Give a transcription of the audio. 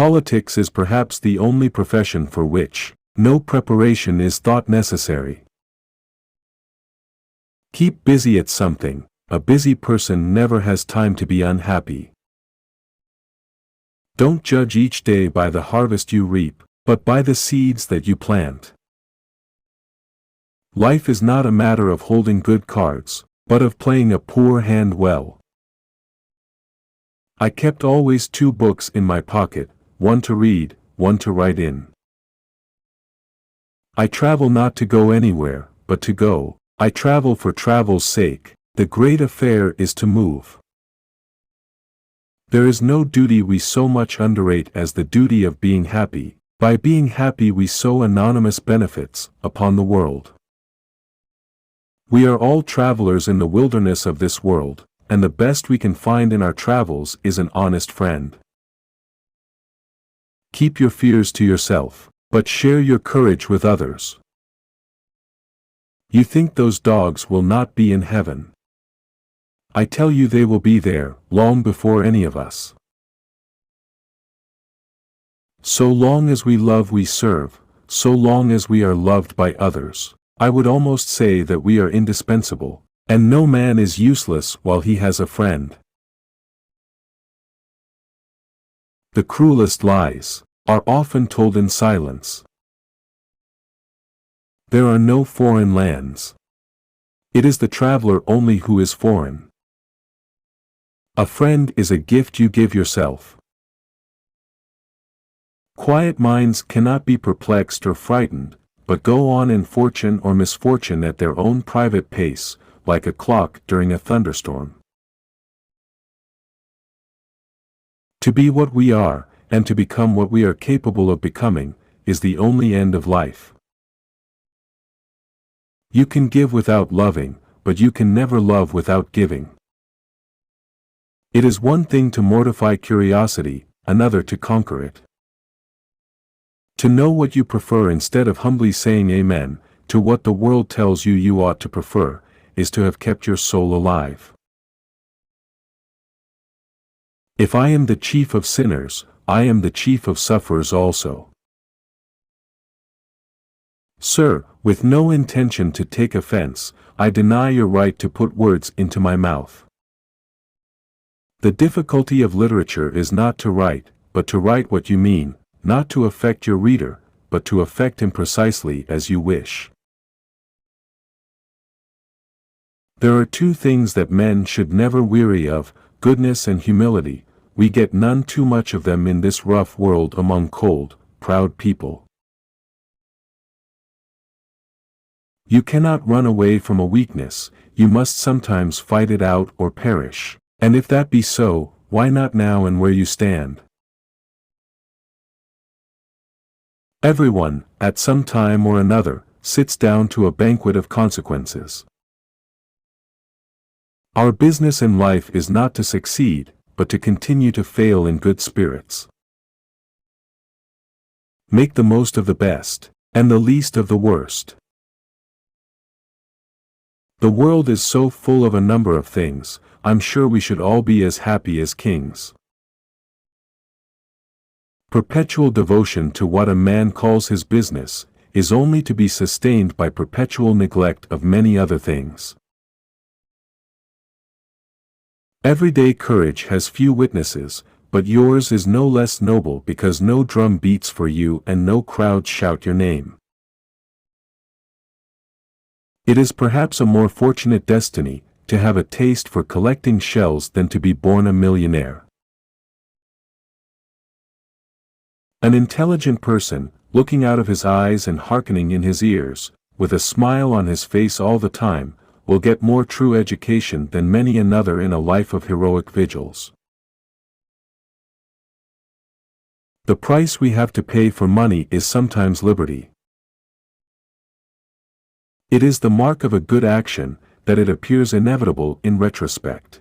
Politics is perhaps the only profession for which no preparation is thought necessary. Keep busy at something. A busy person never has time to be unhappy. Don't judge each day by the harvest you reap, but by the seeds that you plant. Life is not a matter of holding good cards, but of playing a poor hand well. I kept always 2 books in my pocket, one to read, one to write in. I travel not to go anywhere, but to go. I travel for travel's sake. The great affair is to move. There is no duty we so much underrate as the duty of being happy. By being happy we sow anonymous benefits upon the world. We are all travelers in the wilderness of this world, and the best we can find in our travels is an honest friend. Keep your fears to yourself, but share your courage with others. You think those dogs will not be in heaven. I tell you they will be there, long before any of us. So long as we love we serve, so long as we are loved by others. I would almost say that we are indispensable, and no man is useless while he has a friend. The cruelest lies are often told in silence. There are no foreign lands. It is the traveler only who is foreign. A friend is a gift you give yourself. Quiet minds cannot be perplexed or frightened, but go on in fortune or misfortune at their own private pace, like a clock during a thunderstorm. To be what we are, and to become what we are capable of becoming, is the only end of life. You can give without loving, but you can never love without giving. It is one thing to mortify curiosity, another to conquer it. To know what you prefer instead of humbly saying amen to what the world tells you you ought to prefer, is to have kept your soul alive. If I am the chief of sinners, I am the chief of sufferers also. Sir, with no intention to take offense, I deny your right to put words into my mouth. The difficulty of literature is not to write, but to write what you mean, not to affect your reader, but to affect him precisely as you wish. There are 2 things that men should never weary of, goodness and humility. We get none too much of them in this rough world among cold, proud people. You cannot run away from a weakness, you must sometimes fight it out or perish. And if that be so, why not now and where you stand? Everyone, at some time or another, sits down to a banquet of consequences. Our business in life is not to succeed, but to continue to fail in good spirits. Make the most of the best, and the least of the worst. The world is so full of a number of things, I'm sure we should all be as happy as kings. Perpetual devotion to what a man calls his business, is only to be sustained by perpetual neglect of many other things. Everyday courage has few witnesses, but yours is no less noble because no drum beats for you and no crowd shout your name. It is perhaps a more fortunate destiny to have a taste for collecting shells than to be born a millionaire. An intelligent person, looking out of his eyes and hearkening in his ears, with a smile on his face all the time, will get more true education than many another in a life of heroic vigils. The price we have to pay for money is sometimes liberty. It is the mark of a good action that it appears inevitable in retrospect.